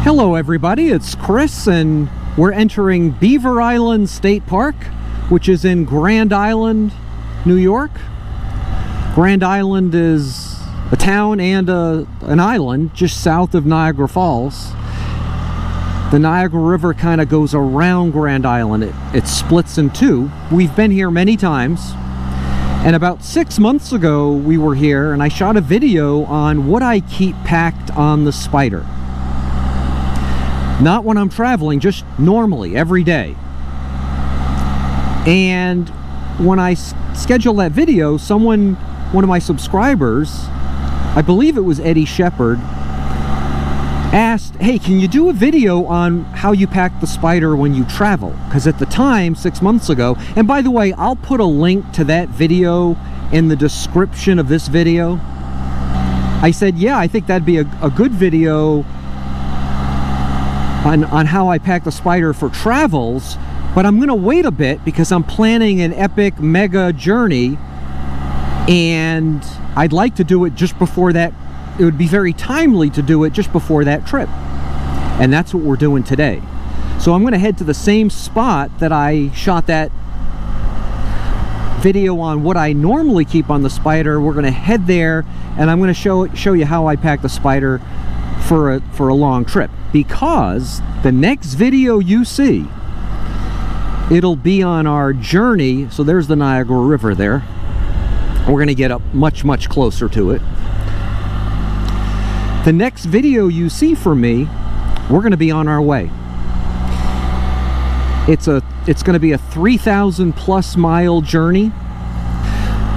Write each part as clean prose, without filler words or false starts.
Hello everybody, it's Chris and we're entering Beaver Island State Park, which is in Grand Island, New York. Grand Island is a town and an island just south of Niagara Falls. The Niagara River kind of goes around Grand Island. It splits in two. We've been here many times. And about 6 months ago we were here and I shot a video on what I keep packed on the Spyder. Not when I'm traveling, just normally, every day. And when I scheduled that video, one of my subscribers, I believe it was Eddie Shepard, asked, hey, can you do a video on how you pack the Spyder when you travel? Because at the time, 6 months ago, and by the way, I'll put a link to that video in the description of this video. I said, yeah, I think that'd be a good video on how I pack the Spyder for travels, but I'm gonna wait a bit because I'm planning an epic mega journey and I'd like to do it just before that. It would be very timely to do it just before that trip, and that's what we're doing today. So I'm gonna head to the same spot that I shot that video on what I normally keep on the Spyder. We're gonna head there and I'm gonna show you how I pack the Spyder for a long trip, because the next video you see, it'll be on our journey. So there's the Niagara River there. We're gonna get up much closer to it. The next video you see from me, we're gonna be on our way. It's gonna be a 3,000 plus mile journey.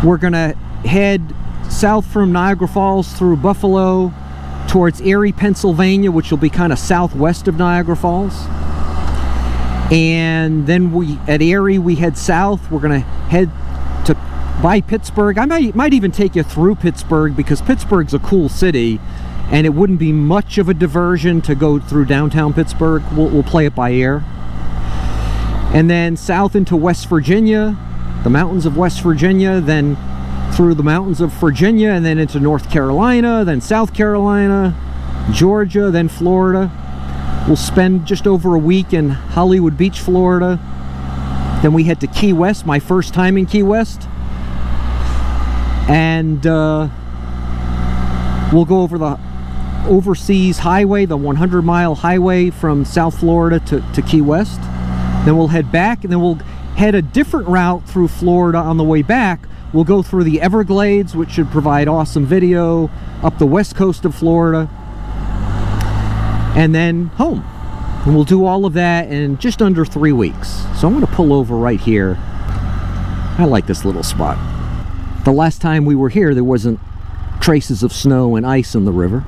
We're gonna head south from Niagara Falls through Buffalo towards Erie, Pennsylvania, which will be kind of southwest of Niagara Falls. And then at Erie we head south. We're gonna head by Pittsburgh. I might even take you through Pittsburgh, because Pittsburgh's a cool city and it wouldn't be much of a diversion to go through downtown Pittsburgh. We'll play it by ear. And then south into West Virginia, the mountains of West Virginia, then through the mountains of Virginia, and then into North Carolina, then South Carolina, Georgia, then Florida. We'll spend just over a week in Hollywood Beach, Florida. Then we head to Key West, my first time in Key West. And we'll go over the overseas highway, the 100-mile highway from South Florida to Key West. Then we'll head back, and then we'll head a different route through Florida on the way back. We'll go through the Everglades, which should provide awesome video, up the west coast of Florida, and then home. And we'll do all of that in just under 3 weeks. So I'm going to pull over right here. I like this little spot. The last time we were here, there wasn't traces of snow and ice in the river.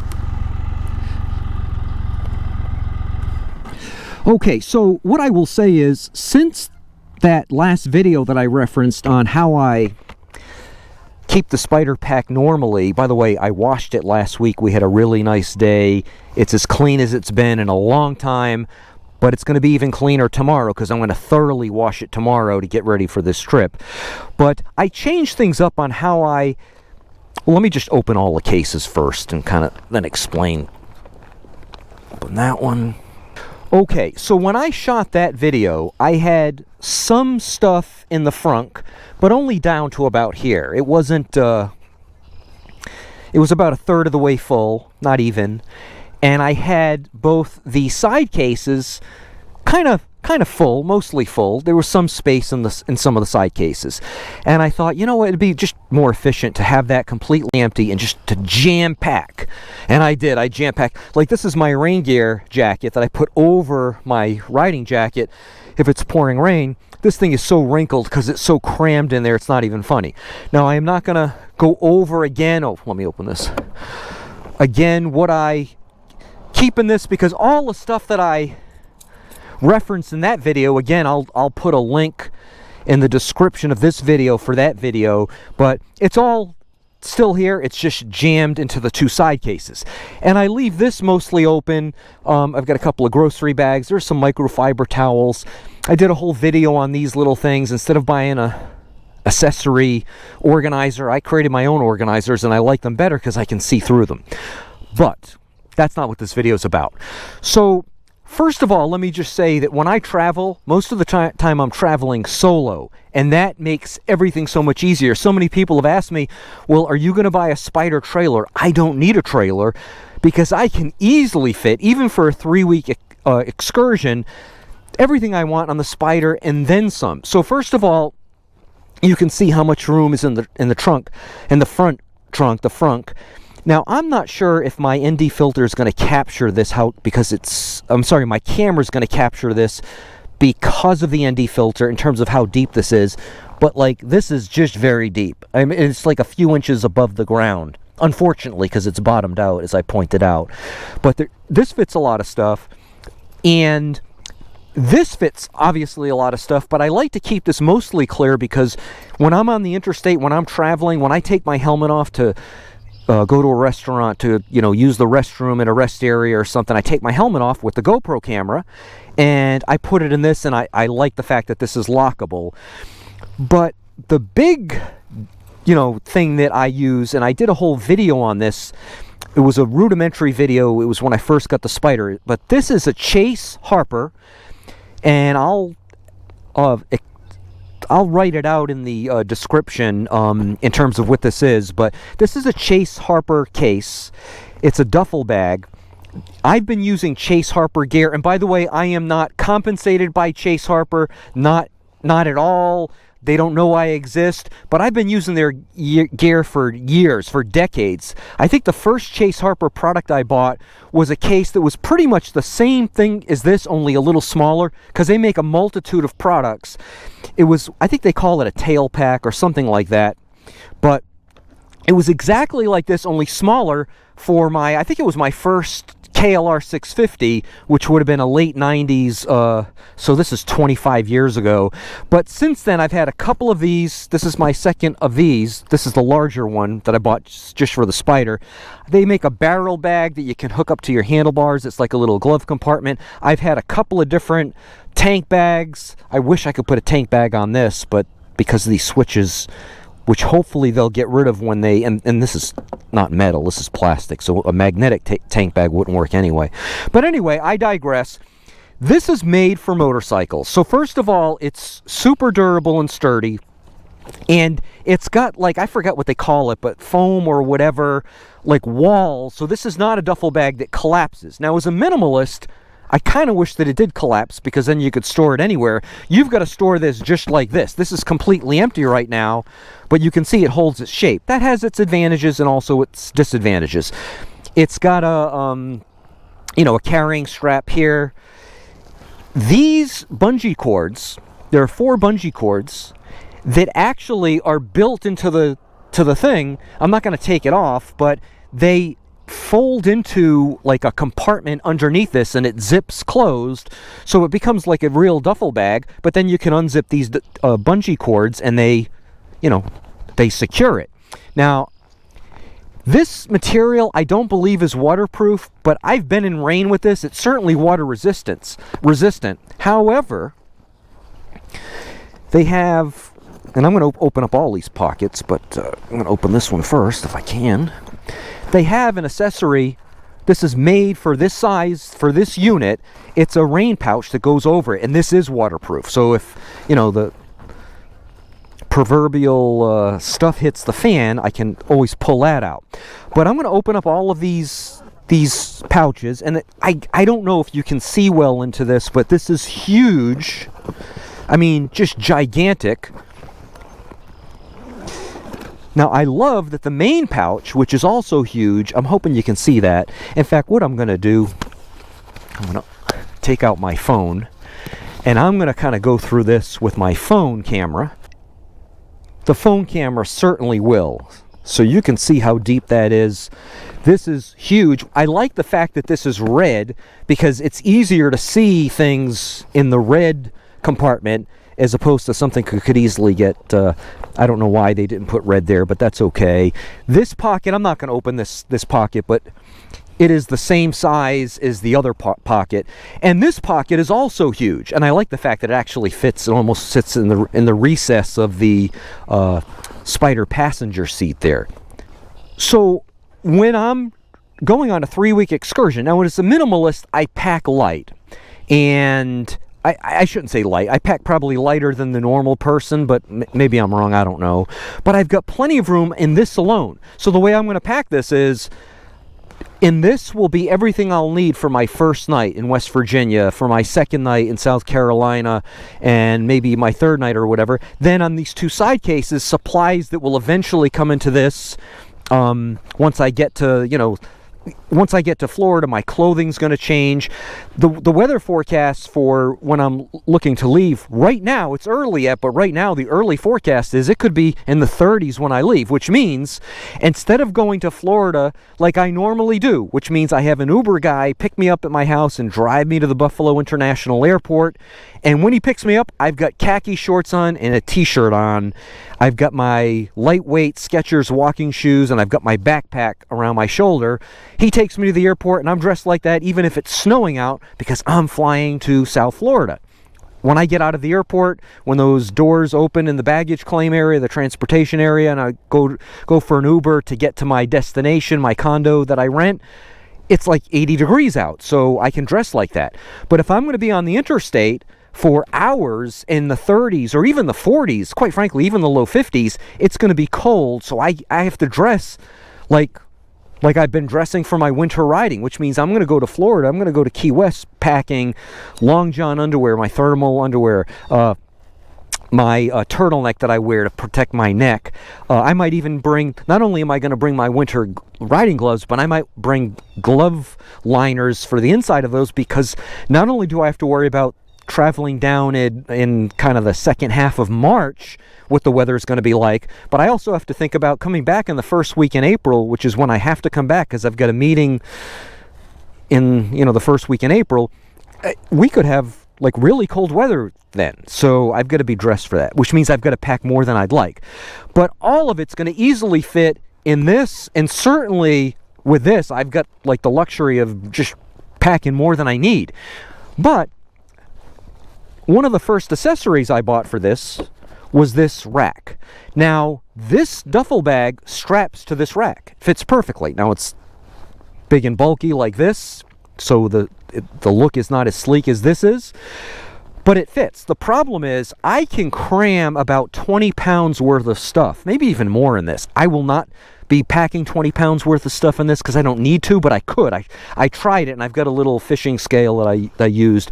Okay, so what I will say is, since that last video that I referenced on how I keep the Spyder pack normally, by the way, I washed it last week. We had a really nice day. It's as clean as it's been in a long time, but it's going to be even cleaner tomorrow because I'm going to thoroughly wash it tomorrow to get ready for this trip. But I changed things up on how well, let me just open all the cases first and kind of then explain. Open that one. Okay, so when I shot that video, I had some stuff in the front, but only down to about here. It wasn't, it was about a third of the way full, not even. And I had both the side cases kind of full, mostly full. There was some space in some of the side cases. And I thought, you know what, it'd be just more efficient to have that completely empty and just to jam pack. And I did, I jam packed. Like, this is my rain gear jacket that I put over my riding jacket if it's pouring rain. This thing is so wrinkled because it's so crammed in there, it's not even funny. Now, I am not gonna go over again, oh, let me open this. Again, what I keep in this, because all the stuff that I referenced in that video, again, I'll put a link in the description of this video for that video, but it's all still here. It's just jammed into the two side cases. And I leave this mostly open. I've got a couple of grocery bags. There's some microfiber towels. I did a whole video on these little things. Instead of buying a accessory organizer, I created my own organizers, and I like them better because I can see through them. But that's not what this video is about. So first of all, let me just say that when I travel, most of the time I'm traveling solo, and that makes everything so much easier. So many people have asked me, well, are you going to buy a Spyder trailer? I don't need a trailer because I can easily fit, even for a 3-week excursion, everything I want on the Spyder and then some. So first of all, you can see how much room is in the trunk, in the front trunk, the frunk. Now, I'm not sure if my ND filter is going to capture this my camera is going to capture this because of the ND filter in terms of how deep this is, but like this is just very deep. I mean, it's like a few inches above the ground, unfortunately, because it's bottomed out, as I pointed out. But this fits a lot of stuff, and this fits obviously a lot of stuff, but I like to keep this mostly clear because when I'm on the interstate, when I'm traveling, when I take my helmet off to go to a restaurant to, use the restroom in a rest area or something, I take my helmet off with the GoPro camera and I put it in this, and I like the fact that this is lockable. But the big, thing that I use, and I did a whole video on this, it was a rudimentary video, it was when I first got the Spyder, but this is a Chase Harper, and I'll write it out in the description in terms of what this is, but this is a Chase Harper case. It's a duffel bag. I've been using Chase Harper gear, and by the way, I am not compensated by Chase Harper, not at all. They don't know I exist, but I've been using their gear for years, for decades. I think the first Chase Harper product I bought was a case that was pretty much the same thing as this, only a little smaller, because they make a multitude of products. I think they call it a tail pack or something like that, but it was exactly like this, only smaller for I think it was my first KLR 650, which would have been a late 90s, so this is 25 years ago. But since then, I've had a couple of these. This is my second of these. This is the larger one that I bought just for the Spyder. They make a barrel bag that you can hook up to your handlebars. It's like a little glove compartment. I've had a couple of different tank bags. I wish I could put a tank bag on this, but because of these switches, which hopefully they'll get rid of when they, and this is not metal, this is plastic, so a magnetic tank bag wouldn't work anyway. But anyway, I digress. This is made for motorcycles. So first of all, it's super durable and sturdy, and it's got, like, I forgot what they call it, but foam or whatever, like walls. So this is not a duffel bag that collapses. Now, as a minimalist, I kind of wish that it did collapse, because then you could store it anywhere. You've got to store this just like this. This is completely empty right now, but you can see it holds its shape. That has its advantages and also its disadvantages. It's got a carrying strap here. These bungee cords, there are 4 bungee cords that actually are built into the thing. I'm not going to take it off, but they fold into like a compartment underneath this, and it zips closed, so it becomes like a real duffel bag. But then you can unzip these bungee cords, and they secure it. Now, this material I don't believe is waterproof, but I've been in rain with this. It's certainly water resistant. However, they have, and I'm going to open up all these pockets, but I'm going to open this one first if I can. They have an accessory. This is made for this size, for this unit. It's a rain pouch that goes over it, and this is waterproof. So if, the proverbial stuff hits the fan, I can always pull that out. But I'm going to open up all of these pouches, and I don't know if you can see well into this, but this is huge. I mean, just gigantic. Now, I love that the main pouch, which is also huge, I'm hoping you can see that. In fact, what I'm going to do, I'm going to take out my phone, and I'm going to kind of go through this with my phone camera. The phone camera certainly will, so you can see how deep that is. This is huge. I like the fact that this is red, because it's easier to see things in the red compartment as opposed to something could easily get, I don't know why they didn't put red there, but that's okay. This pocket, I'm not going to open this pocket, but it is the same size as the other pocket. And this pocket is also huge, and I like the fact that it actually fits. It almost sits in the recess of the Spyder passenger seat there. So when I'm going on a 3-week excursion. Now, as a minimalist, I pack light. And I shouldn't say light. I pack probably lighter than the normal person, but maybe I'm wrong. I don't know. But I've got plenty of room in this alone. So the way I'm going to pack this is, in this will be everything I'll need for my first night in West Virginia, for my second night in South Carolina, and maybe my third night or whatever. Then on these 2 side cases, supplies that will eventually come into this once I get to, once I get to Florida. My clothing's going to change. The weather forecast for when I'm looking to leave, right now, it's early yet, but right now the early forecast is it could be in the 30s when I leave, which means instead of going to Florida like I normally do, which means I have an Uber guy pick me up at my house and drive me to the Buffalo International Airport, and when he picks me up, I've got khaki shorts on and a t-shirt on. I've got my lightweight Skechers walking shoes, and I've got my backpack around my shoulder. He takes me to the airport, and I'm dressed like that even if it's snowing out, because I'm flying to South Florida. When I get out of the airport, when those doors open in the baggage claim area, the transportation area, and I go for an Uber to get to my destination, my condo that I rent, it's like 80 degrees out, so I can dress like that. But if I'm going to be on the interstate for hours in the 30s or even the 40s, quite frankly, even the low 50s, it's going to be cold, so I have to dress like I've been dressing for my winter riding, which means I'm going to go to Florida. I'm going to go to Key West packing long john underwear, my thermal underwear, my turtleneck that I wear to protect my neck. I might even bring, not only am I going to bring my winter riding gloves, but I might bring glove liners for the inside of those, because not only do I have to worry about traveling down in kind of the second half of March, what the weather is going to be like, but I also have to think about coming back in the first week in April, which is when I have to come back because I've got a meeting in, the first week in April. We could have like really cold weather then, so I've got to be dressed for that, which means I've got to pack more than I'd like. But all of it's going to easily fit in this, and certainly with this, I've got like the luxury of just packing more than I need. But one of the first accessories I bought for this was this rack. Now, this duffel bag straps to this rack. It fits perfectly. Now, it's big and bulky like this, so the look is not as sleek as this is, but it fits. The problem is I can cram about 20 pounds worth of stuff, maybe even more in this. I will not be packing 20 pounds worth of stuff in this because I don't need to, but I could. I tried it, and I've got a little fishing scale that I used.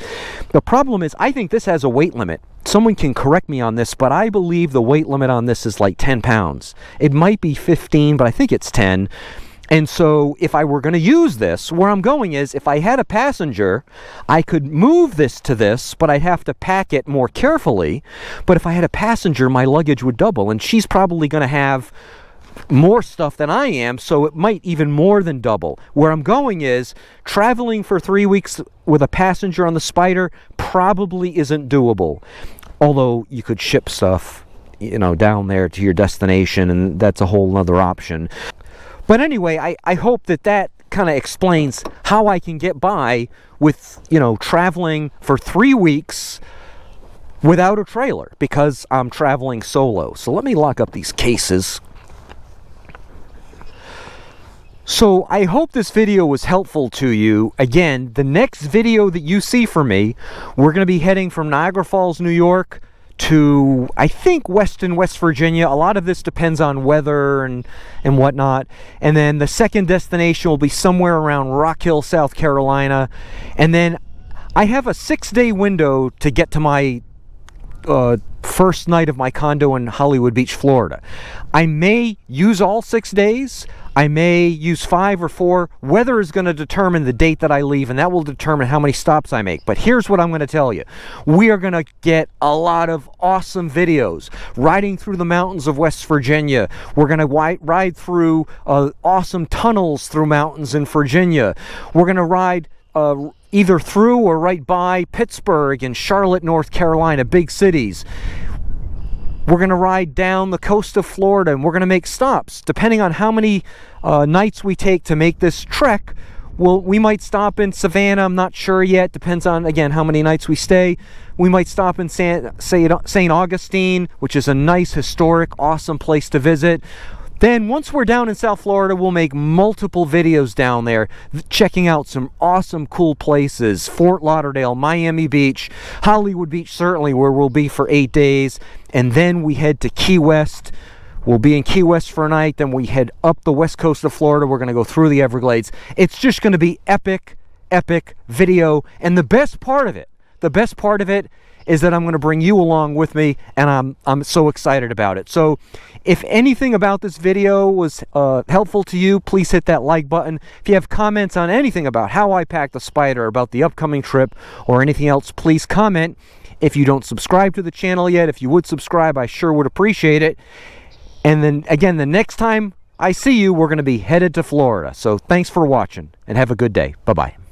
The problem is I think this has a weight limit. Someone can correct me on this, but I believe the weight limit on this is like 10 pounds. It might be 15, but I think it's 10. And so if I were going to use this, where I'm going is, if I had a passenger, I could move this to this, but I'd have to pack it more carefully. But if I had a passenger, my luggage would double, and she's probably going to have more stuff than I am, so it might even more than double. Where I'm going is, traveling for 3 weeks with a passenger on the Spyder probably isn't doable. Although you could ship stuff, down there to your destination, and that's a whole other option. But anyway, I hope that kind of explains how I can get by with, traveling for 3 weeks without a trailer, because I'm traveling solo. So let me lock up these cases. So I hope this video was helpful to you. Again, the next video that you see from me, we're going to be heading from Niagara Falls, New York to, I think, Weston, West Virginia. A lot of this depends on weather and whatnot. And then the second destination will be somewhere around Rock Hill, South Carolina. And then I have a 6-day window to get to my first night of my condo in Hollywood Beach, Florida. I may use all 6 days. I may use 5 or 4. Weather is going to determine the date that I leave, and that will determine how many stops I make. But here's what I'm going to tell you. We are going to get a lot of awesome videos. Riding through the mountains of West Virginia. We're going to ride through awesome tunnels through mountains in Virginia. We're going to ride either through or right by Pittsburgh and Charlotte, North Carolina, big cities. We're going to ride down the coast of Florida, and we're going to make stops. Depending on how many nights we take to make this trek, we might stop in Savannah. I'm not sure yet. Depends on, again, how many nights we stay. We might stop in St. Augustine, which is a nice, historic, awesome place to visit. Then once we're down in South Florida, we'll make multiple videos down there, checking out some awesome, cool places. Fort Lauderdale, Miami Beach, Hollywood Beach, certainly, where we'll be for 8 days. And then we head to Key West. We'll be in Key West for a night. Then we head up the west coast of Florida. We're going to go through the Everglades. It's just going to be epic, epic video. And the best part of it is that I'm going to bring you along with me, and I'm so excited about it. So if anything about this video was helpful to you, please hit that like button. If you have comments on anything about how I packed the Spyder, about the upcoming trip, or anything else, please comment. If you don't subscribe to the channel yet, if you would subscribe, I sure would appreciate it. And then again, the next time I see you, we're going to be headed to Florida. So thanks for watching, and have a good day. Bye-bye.